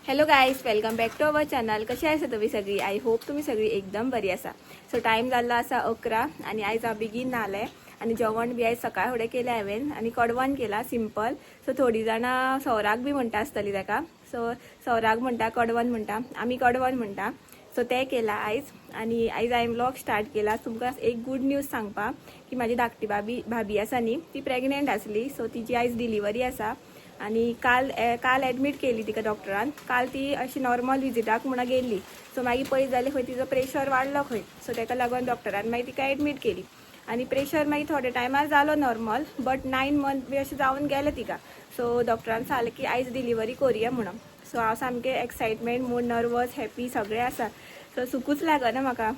Hello guys, welcome back to our channel. कशी आसा तुम्ही सगळी? आय होप तुम्ही सगळी एकदम बरी आसा. सो टाइम जाल्लो आसा 11 आणि आयज हांव बेगीन नाले आणि जेवण बी आयज सकाळ फुडें केलें हांवें आणि कडवण केला सिंपल. सो थोडी जाणां सौराक बी म्हणटा आसतली ताका. सो सौराक म्हणटा, कडवण म्हणटा, आमी कडवण म्हणटा. सो तें केला आयज आणि आयज हांवें व्लॉग स्टार्ट केला. तुमकां एक गूड न्यूज सांगपा की म्हाजी धाकटी भाभी आसा न्ही, ती प्रेग्नेंट आसली. सो तिची आयज डिलिव्हरी आसा आणि काल ॲडमीट केली तिका डॉक्टरान. काल ती अशी नॉर्मल विजिटाक म्हणून गेल्ली. सो मागीर पळयत जाल्यार खंय तिचो प्रेशर वाडलो खंय. सो ताका लागून डॉक्टरान मागीर तिका ॲडमीट केली आणि प्रेशर मागीर थोड्या टायमार जालो नॉर्मल, बट 9 मंथ बी अशें जावन गेलें तिका. सो डॉक्टरान सांगलें की आयज डिलिव्हरी करुया म्हणून. सो हांव सामकें एक्सायटमेंट मूड, नर्वस, हॅपी सगळें आसा. सो सुकूच लागना म्हाका,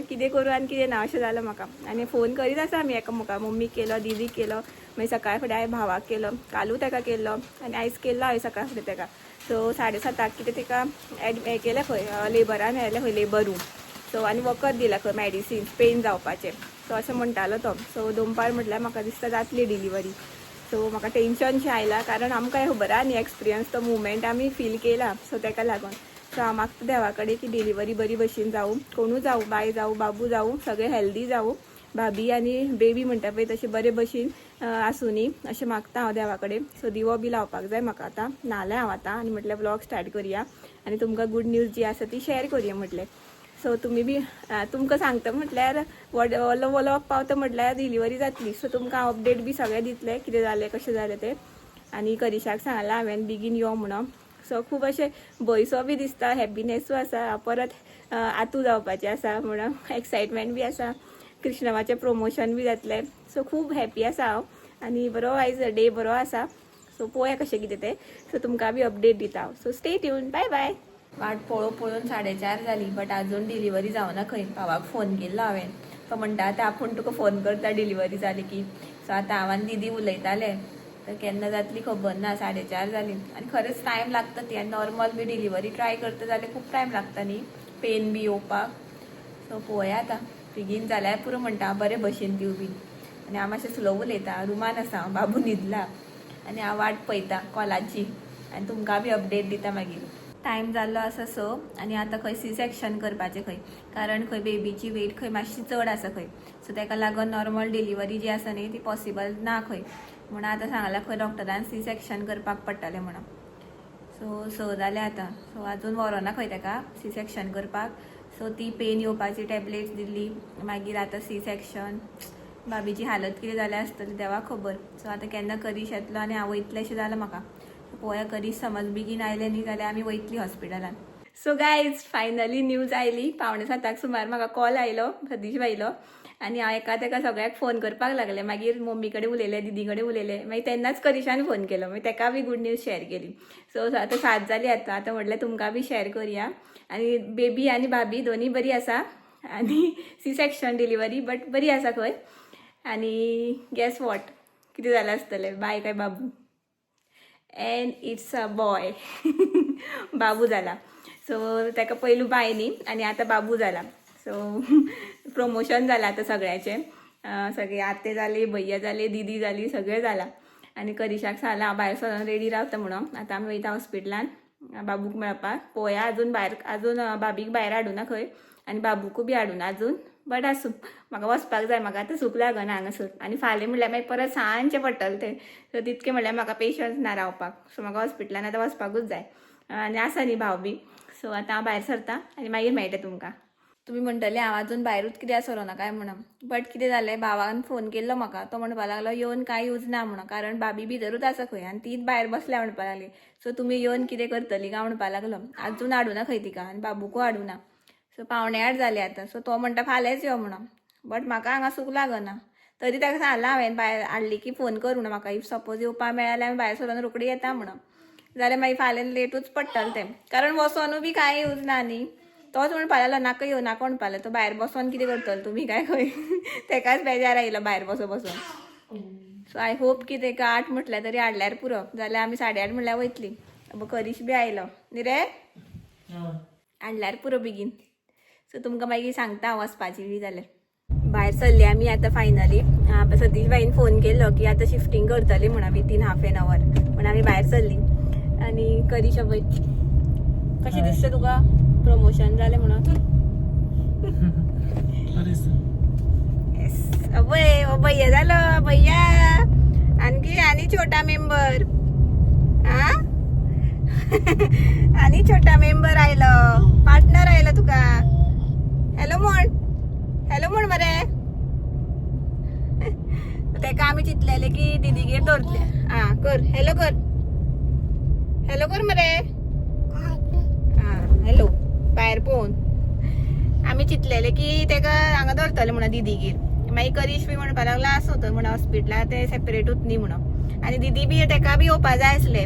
कितें करूं आनी कितें ना अशें जालें म्हाका. आनी फोन करीत आसा आमी एकामेकाक, मम्मीक केलो, दिदीक केलो, मागीर सकाळ फुडें हांवें भावाक केलो, कालू ताका केलो आनी आयज केल्लो हांवें सकाळ फुडें ताका. सो 7:30 कितें तिका हें केलें खंय लेबरान व्हेलें खंय लेबर रूम. सो आनी वखद दिलां खंय मेडिसीन पेन जावपाचें. सो अशें म्हणटालो तो. सो दनपार म्हटल्यार म्हाका दिसता जातली डिलिव्हरी. सो म्हाका टेन्शनशें आयलां, कारण आमकां खबर आहा न्ही एक्सपिरियन्स, तो मुवमेंट आमी फील केला. सो ताका लागून सो हांव मागता देवा कडेन की डिलिव्हरी बरी भशेन जावं, कोणू जावं, बाय जावं, बाबू जावं, सगळें हेल्दी जावं, भाभी आनी बेबी म्हणटा पळय तशें बरे भशेन आसूं न्ही अशें मागता हांव देवा कडेन. सो दिवो बी लावपाक जाय म्हाका आतां. नाल्यार हांव आतां आनी म्हटल्यार व्लॉग स्टार्ट करुया आनी तुमकां गूड न्यूज जी आसा ती शेअर करुया म्हटलें. सो तुमी बी तुमकां सांगता म्हटल्यार व्हडलो व्लॉग पावता म्हटल्यार डिलिव्हरी जातली. सो तुमकां हांव अपडेट बी सगळें दितलें, कितें जालें कशें जालें तें. आनी करिशाक सांगलां हांवें बेगीन यो म्हणून. सो खूब अशें भंयसो बी दिसता, हॅपिनेसू आसा, परत आतू जावपाचें आसा म्हणून एक्सायटमेंट बी आसा. कृष्णवाचें प्रमोशन बी जातलें. सो खूब हॅपी आसा हांव आनी बरो आयज डे बरो आसा. सो पळोवया कशें कितें तें. सो तुमकां बी अपडेट दिता हांव. So stay tune, bye bye. वाट पळोवन 4:30 जाली, बट आजून डिलिव्हरी जावना खंय. भावाक फोन केल्लो हांवें. तो म्हणटा आतां आपूण तुका फोन करता डिलिव्हरी जाली की. सो आतां हांव आनी दीदी उलयताले, तर केन्ना जातली खबर ना. 4:30 जाली आनी खरेंच टायम लागता ती. आनी नॉर्मल बी डिलिव्हरी ट्राय करता जाल्यार खूब टायम लागता न्ही, पेन बी येवपाक. सो पळोवया आतां. बेगीन जाल्यार पुरो म्हणटा बरे भशेन दिवं बी. आनी हांव मातशें स्लो उलयतां, रुमान आसा, बाबू न्हिदला आनी हांव वाट पळयतां कॉलाची आनी तुमकां बी अपडेट दिता मागीर. टायम जाल्लो आसा 6 आनी आतां खंय सी सेक्शन करपाचें खंय, कारण खंय बेबीची वेट खंय मातशी चड आसा खंय. सो ताका लागून नॉर्मल डिलिव्हरी जी आसा न्ही ती पॉसिबल ना खंय. म्हणून आतां सांगलां खंय डॉक्टरान सी सेक्शन करपाक पडटलें म्हणून. सो 6 जालें आतां. सो आजून व्हरोना खंय ताका सी सेक्शन करपाक. सो ती पेन येवपाची टॅबलेट्स दिल्ली, मागीर आतां सी सेक्शन. भाभीची हालत कितें जाल्या आसतली देवा खबर. सो आतां केन्ना करीश येतलो आनी हांव वयतलें अशें जालां म्हाका. पळोवया करीश समज बेगीन आयलें न्ही जाल्यार आमी वयतली हॉस्पिटलान. So guys finally news oily. 6:45 सुमार म्हाका कॉल आयलो सतीश बायलो आनी हांव ताका सगळ्याक फोन करपाक लागलें. मागीर मम्मी कडेन उलयलें, दिदी कडेन उलयलें, मागीर तेन्नाच करिशान फोन केलो. मागीर ताका बी गूड न्यूज शेअर केली. सो आतां 7 जाली आतां म्हटल्यार तुमकां बी शेअर करुया. आनी बेबी आनी भाभी दोनी बरी आसा आनी सी सेक्शन डिलिव्हरी बट बरी आसा खंय. आनी गॅस वॉट कितें जालें आसतलें, बाय काय बाबू. And it's a boy. बाबू जाला. सो ताका पयलू बाय न्ही आनी आतां बाबू जाला. सो प्रमोशन जालां आतां सगळ्याचें. सगळे आते जाले, भैया जाले, दिदी जाली, सगळें जालां. आनी करिशाक सांगलां हांव भायर सरोन रेडी रावता म्हणून. आतां आमी वयता हॉस्पिटलान बाबूक मेळपाक. पळोवया आजून भाभीक भायर हाडूना खंय आनी बाबूकू बी हाडूना आजून. बट आसूं, म्हाका वचपाक जाय. म्हाका आतां सूख लागना हांगासर आनी फाल्यां म्हणल्यार मागीर परत सांजचें पडटलें तें. सो तितकें म्हणल्यार म्हाका पेशन्स ना रावपाक. सो म्हाका हॉस्पिटलान आतां वचपाकूच जाय. आनी आसा न्ही भाव बी. सो आतां हांव भायर सरतां आनी मागीर मेळटा तुमकां. तुमी म्हणटले हांव आजून भायरूच कित्याक सरोना काय म्हणून. बट कितें जालें, भावान फोन केल्लो म्हाका. तो म्हणपाक लागलो येवन कांय यूज ना म्हणून, कारण भाभी भितरूच आसा खंय आनी तीच भायर बसल्या म्हणपाक लागली. सो तुमी येवन कितें करतली काय म्हणपाक लागलो. आजून हाडूना खंय तिका आनी बाबूकू हाडूना. सो 7:45 जाले आतां. सो तो म्हणटा फाल्यांच यो म्हणून. बट म्हाका हांगा सूख लागना. तरी ताका सांगलां हांवें भायर हाडली की फोन कर म्हणून म्हाका. इफ सपोज येवपा मेळ्ळ्यार हांवें भायर सरोन रोखडी येता म्हणून. जाल्यार मागीर फाल्यां लेटूच पडटलें तें, कारण वसोनू बी कांय यूज ना न्ही. तोच म्हणपाक लागलो नाका येवं नाका म्हणपाक लागलो. तो भायर बसोन कितें करतलो तुमी काय खंय. ताकाच बेजार आयलो भायर बसोन. सो आय होप की ताका 8 म्हटल्यार तरी हाडल्यार पुरो. जाल्यार आमी 8:30 म्हणल्यार वयतली. करीश बी आयलो न्ही रे, हाडल्यार पुरो बेगीन. सो तुमकां मागीर सांगता हांव वचपाची बी जाल्यार. भायर सरली आमी आतां फायनली. सतीश बाईन फोन केल्लो की आतां शिफ्टिंग करतली म्हणून विथीन हाफ एन आवर म्हणून आमी भायर सरली. आनी करीश पळय कशी दिसते तुका प्रमोशन झाले म्हणून भैया झालं भैया आणखी आणि छोटा मेंबर हा आणि छोटा मेंबर राहिलं पार्टनर राहिलं तुका हॅलो म्हण मरे तेका आम्ही चितलेले की दीदीगेर दवरले हा कर हॅलो कर मरे हा हॅलो भायर पळोवन आम्ही चितलेले की तेका हांगा दवरतले म्हणून दीदीगेर मागीर करीश बी म्हणपा लागला असो होतं म्हणून हॉस्पिटलात ते सेपरेटूच न्ही म्हणून आणि दीदी बी तेका बी येवपा जाय आसले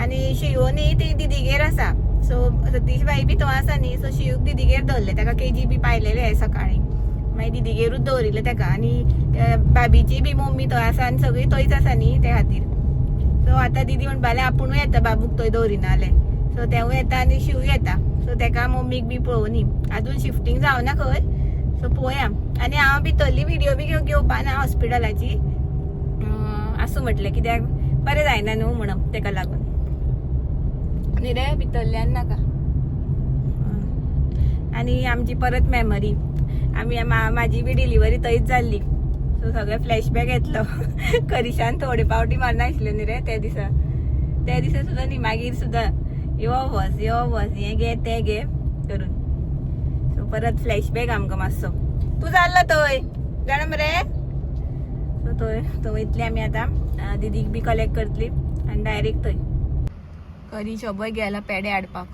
आणि शिव न्ही ती दीदीगेर आसा सो सतीश बाई बी तो आसा न्ही सो शिवक दीदीगेर दवरले तेका केजी बी पायलेले आहे सकाळी मागीर दीदीगेरूच दवरिल्ले तेका आणि बाबीची बी मम्मी थंय आसा आनी सगळी थंयच आसा न्ही त्या खातीर सो आतां दीदी म्हणपाले आपुणूय येता बाबूक थंय दवरिनाले सो तेवूय येता आनी शिव येता सो तेका मम्मीक बी पळोवनी आजून शिफ्टींग जावना खंय सो पळोवया आनी हांव भितरली व्हिडिओ बी घेवपा ना हॉस्पिटलाची आसूं म्हटलें कित्याक बरें जायना न्हू म्हणून तेका लागून न्ही रे भितरल्यान नाका आनी आमची परत मेमरी आमी म्हाजी बी डिलिव्हरी थंयच जाल्ली सो सगळे फ्लॅशबॅक येतलो करिशान थोडे पावटी मारना आशिल्ले न्ही रे त्या दिसा सुद्दां न्ही मागीर सुद्दां यो वच हें घे तें घे करून सो परत फ्लॅशबॅक आमकां मातसो तूं जाल्लो थंय जाणा मरे सो थंय वयतली आमी आतां दीदीक बी कलेक्ट करतली आनी डायरेक्ट थंय करी शोबय गेला पेडे हाडपाक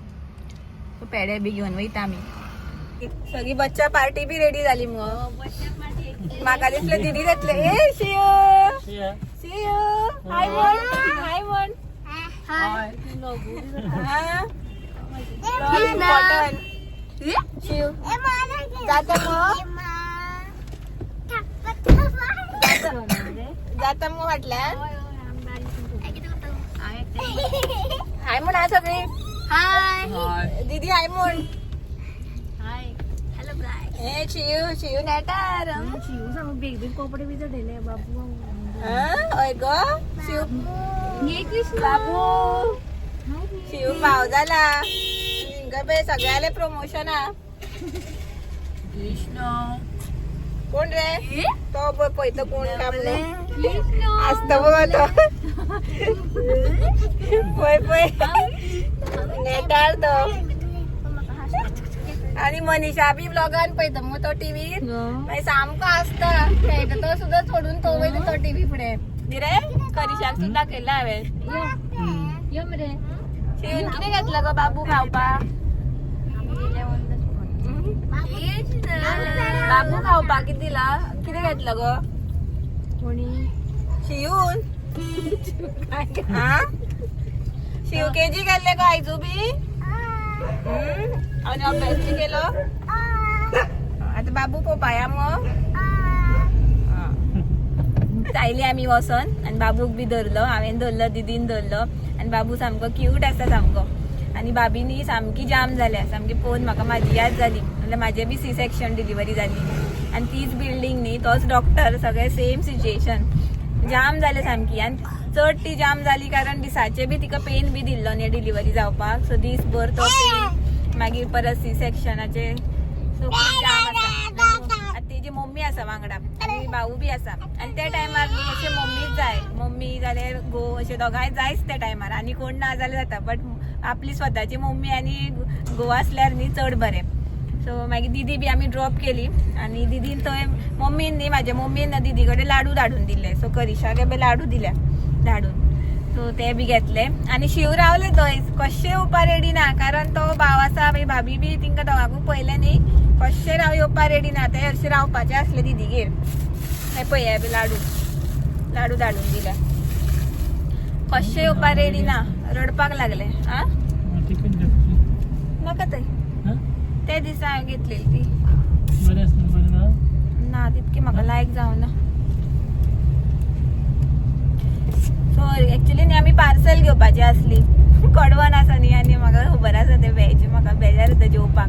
सो पेडे बी घेवन वयता आमी सगळी बच्चा पार्टी बी रेडी झाली मग म्हाका दिसलं दीदी जातले ए शिव हाय म्हण शिव जाता मग वाटल्या हाय म्हण सगळी हाय दीदी हाय म्हण ए शिव नेटार शिव सांग बेग कपडे बी जडले बाबू हय ग शिव बाबू शिव भाव झाला गबे सगळ्याले प्रमोशन हा कृष्ण कोण रे तो पळयतो कोण कामले आसता बघ तो पळय नेटार तो आणि मनीषा बी ब्लॉगान पळयता मग तो टीव्ही मागीर सामको आसता खेळटा तो सुद्दां सोडून तो वयता तो टीव्ही फुडें रे करिशाक सुद्दां दाखयला हांवें शिवन कितें घेतलं गो बाबू खावपाक बाबू खावपाक कितें दिला कितें घेतलं गो कोणी शिवून शिव केजी गेल्ले गो आयजू बी आणि अभ्यास बी केलो आता बाबू पोपाया मग चायली आमी वचोन आणि बाबूक बी धरलो हांवें धरलो दीदीन धरलो आणि बाबू सामको क्यूट आसा सामको आणि बाबीनी सामकी जाम जाल्या सामकी पळोवन म्हाका म्हाजी याद जाली म्हणल्यार म्हाजे बी सी सेक्शन डिलिव्हरी जाली आणि तीच बिल्डींग न्ही तोच डॉक्टर सगळे सेम सिच्युएशन जाम जाले सामकी आणि चड ती जाम जाली कारण दिसाचे बी तिका पेन बी दिल्लो न्ही डिलिव्हरी जावपाक सो दीसभर तो पेन मागीर परत सी सेक्शनाचे सो जाम आसा तेजी मम्मी आसा वांगडा आनी भाऊ बी आसा आनी त्या टायमार न्ही अशें मम्मीच जाय मम्मी जाल्यार घोव अशें दोगांय जायच त्या टायमार आनी कोण ना जाल्यार जाता बट आपली स्वताची मम्मी आनी घोव आसल्यार न्ही चड बरें सो मागीर दीदी बी आमी ड्रॉप केली आनी दीदीन थंय मम्मीन न्ही म्हाज्या मम्मीन दीदी कडेन लाडू धाडून दिले सो करिशाक बी लाडू दिल्या धाडून सो ते बी घेतले आनी शिव रावले थंय कशें येवपा रेडी ना कारण तो भाव आसा मागीर भाभी बी तिंका दोगांकूय पयले न्ही कशें येवपा रेडी ना ते हरशें रावपाचें आसलें दीदीगेर हे पळय हे बी लाडू धाडून दिल्या कशें येवपा रेडी ना रडपाक लागले आ नाका थंय ते दिसा हांवें घेतलेली ती ना तितकी म्हाका लायक जावना सो एक्चुअली न्ही आमी पार्सल घेवपाची आसली कडवण आसा न्ही आनी म्हाका खबर आसा ते वेज म्हाका बेजार येता जेवपाक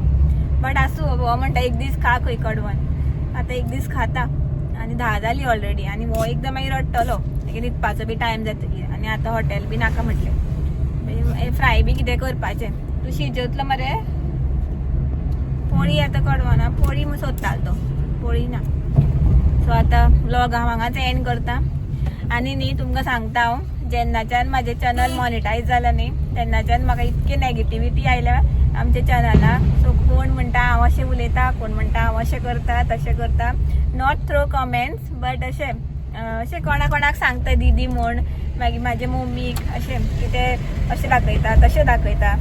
बट आसूं हो म्हणटा एक दीस खा खंय कडवण आतां एक दीस खाता आनी 10 जाली ऑलरेडी आनी हो एकदम मागीर रडटलो न्हिदपाचो बी टायम जातकीर आनी आतां हॉटेल बी नाका म्हटलें फ्राय बी कितें करपाचें तूं शिजवतलं मरे पोळी आता कडवा ना पोळी मग सोदता तो पोळी ना. सो आता व्लॉग हांगाच एंड करता आणि न्ही तुमकां सांगता हांव जेन्नाच्यान म्हाजें चॅनल मॉनिटायज जालां न्ही तेन्नाच्यान म्हाका इतकी नेगेटिविटी आयल्या आमच्या चॅनलाक. सो कोण म्हणटा हांव अशें उलयता, कोण म्हणटा हांव अशें करता तशें करता. नॉट थ्रू कमेंट्स बट अशें कोणाक सांगता दीदी म्हण मागीर म्हाजे मम्मीक अशें कितें अशें दाखयता तशें दाखयता.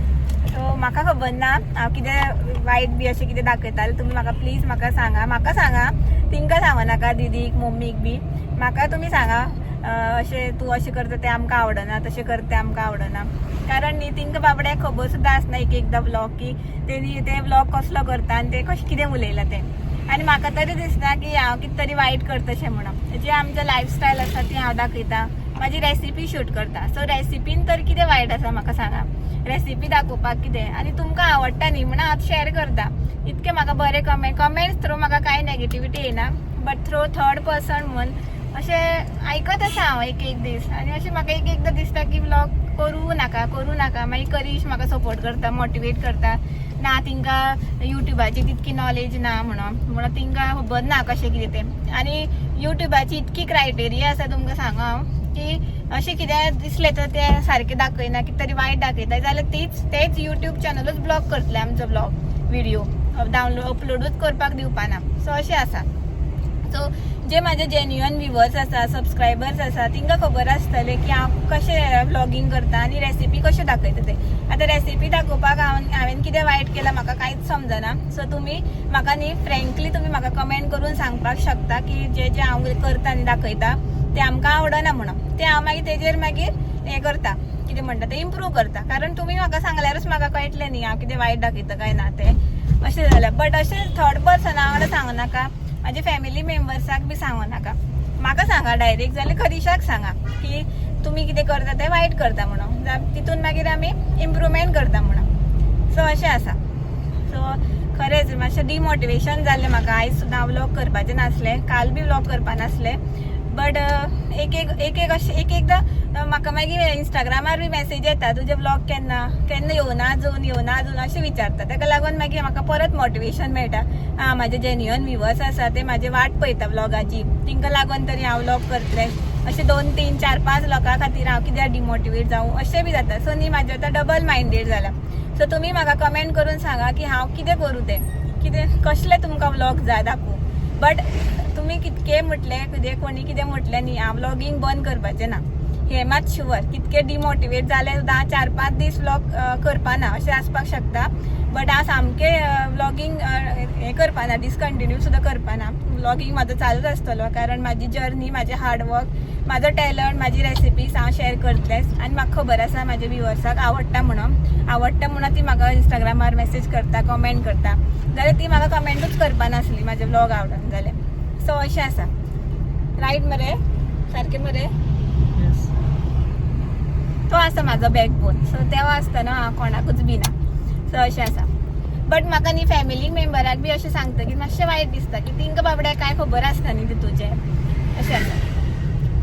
सो म्हाका खबर ना हांव कितें वायट बी अशें कितें दाखयता जाल्यार तुमी म्हाका प्लीज म्हाका सांगा तिंका सांगो नाका दीदीक मम्मीक बी. म्हाका तुमी सांगा अशें तूं अशें करता तें आमकां आवडना तशें करता तें आमकां आवडना. कारण न्ही तिंका बाबड्याक खबर सुद्दां आसना एक एकदां व्लॉग की ते व्लॉग कसलो करता आनी ते कशें कितें उलयलां तें. आनी म्हाका तरी दिसना की हांव कितें तरी वायट करतशें म्हणून. जें आमचें लायफस्टायल आसा ती हांव दाखयता, म्हाजी रेसिपी शूट करता. सो रेसिपीन तर कितें वायट आसा म्हाका सांगा. रेसिपी दाखोवपाक कितें आनी तुमकां आवडटा न्ही म्हणून हांव शेअर करता. इतके म्हाका बरे कमेंट्स थ्रू म्हाका कांय नेगेटिविटी येना बट थ्रू थर्ड पर्सन म्हण अशें आयकत आसा हांव एक दीस. आनी अशें म्हाका एक एकदां दिसता की व्लॉग करूं नाका मागीर करीश म्हाका सपोर्ट करता मोटिवेट करता ना तिंका युट्यूबाची तितकी नॉलेज ना म्हणून तिंका खबर ना कशें कितें तें. आनी युट्यूबाची इतकी क्रायटेरिया आसा तुमकां सांगू हांव की अशें कितें दिसलें तर तें सारकें दाखयना कितें तरी वायट दाखयता जाल्यार तेच युट्यूब चॅनलूच ब्लॉक करतले आमचो ब्लॉग व्हिडिओ डावनलोड अपलोडूच करपाक दिवपाना. सो अशें आसा. सो जे म्हाजे जेन्युअन व्ह्युअर्स आसा सबस्क्रायबर्स आसा तिंका खबर आसतलें की हांव कशें व्लॉगिंग करता आनी रेसिपी कशें दाखयता तें. आतां रेसिपी दाखोवपाक हांवें कितें वायट केलां म्हाका कांयच समजना. सो तुमी म्हाका न्ही फ्रँकली तुमी म्हाका कमेंट करून सांगपाक शकता की जें हांव करता आनी दाखयता तें आमकां आवडना म्हणून. तें हांव मागीर तेजेर हें करता कितें म्हणटा तें इम्प्रूव करता. कारण तुमी म्हाका सांगल्यारूच म्हाका कळटलें न्ही हांव कितें वायट दाखयता काय ना तें अशें जालें. बट अशें थर्ड पर्सना वांगडा सांगू नाका, म्हाजे फॅमिली मेंबर्साक बी सांगू नाका. म्हाका सांगा डायरेक्ट जाल्यार खरीशाक सांगा की तुमी कितें करता तें वायट करता म्हणून. तितून मागीर आमी इम्प्रुवमेंट करता म्हणून. सो अशें आसा. सो खरेंच मातशें डिमोटिवेशन जाल्लें म्हाका. आयज सुद्दां हांव व्लॉग करपाचें नासलें, काल बी व्लॉग करपा नासलें. बट एकदां म्हाका मागीर इंस्टाग्रामार बी मेसेज येता तुजे व्लॉग केन्ना येवना आजून अशें विचारता. ताका लागून मागीर म्हाका परत मोटिवेशन मेळटा. म्हाजे जेन्युअन व्ह्युअर्स आसा ते म्हाजी वाट पळयता व्लॉगाची, तिंका लागून तरी हांव व्लॉग करतलें. अशें 2, 3, 4, 5 लोकां खातीर हांव कित्याक डिमोटिवेट जावं अशें बी जाता. सो न्ही म्हाजें आतां डबल मायंडेड जाला. सो तुमी म्हाका कमेंट करून सांगा की हांव कितें करूं कितें कसले तुमकां व्लॉग जाय दाखोवं. बट तुमी कितके म्हटलें कोणी कितें म्हटलें न्ही हांव व्लॉगिंग बंद करपाचें ना हें मात शुअर. कितके डिमोटिवेट जालें सुद्दां 4-5 दीस व्लॉग करपाना अशें आसपाक शकता. बट हांव सामकें व्लॉगिंग हें करपाना, डिसकंटिन्यू सुद्दां करपाना. व्लॉगिंग म्हाजो चालूच आसतलो कारण म्हाजी जर्नी, म्हाजें हार्डवर्क, म्हाजो टॅलंट, म्हाजी रेसिपीज हांव शेअर करतलेंच. आनी म्हाका खबर आसा म्हाज्या व्ह्युअर्साक आवडटा म्हणून ती म्हाका इंस्टाग्रामार मेसेज करता, कमेंट करता. जाल्यार ती म्हाका कमेंटूच करपा नासली म्हाजे व्लॉग आवडना जाल्यार. सो अशें आसा. रायट मरे, सारकें मरे. तो आसा म्हाजो बॅकबोन. सो तेव्हा आसतना हांव कोणाकूच भिना. सो अशें आसा. बट म्हाका न्ही फॅमिली मेंबराक बी अशें सांगता की मातशें वायट दिसता की तिंका बाबड्याक कांय खबर आसता न्ही तितूचें अशें आसा.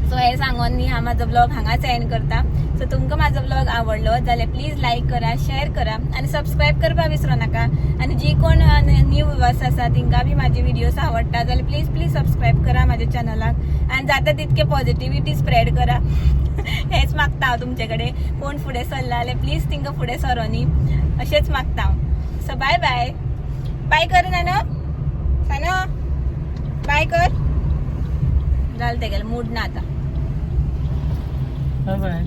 सो हें सांगून न्ही हांव म्हाजो व्लॉग हांगाच एंड करता. सो तुमकां म्हाजो व्लॉग आवडलो जाल्यार प्लीज लायक करा, शेअर करा आनी सबस्क्रायब करपाक विसरू नाका. आनी जी कोण न्यू व्ह्युअर्स आसा तिंका बी म्हाजे व्हिडियोज आवडटा जाल्यार प्लीज सबस्क्रायब करा म्हाज्या चॅनलाक. आनी जाता तितके पॉझिटिविटी स्प्रेड करा हेच मागता हांव तुमचे कडेन. कोण फुडें सरला जाल्यार प्लीज तिंका फुडें सरो न्ही अशेंच मागता हांव. सो बाय कर नानो बाय कर. जालें तेगेलें मूड ना आतां. बाय.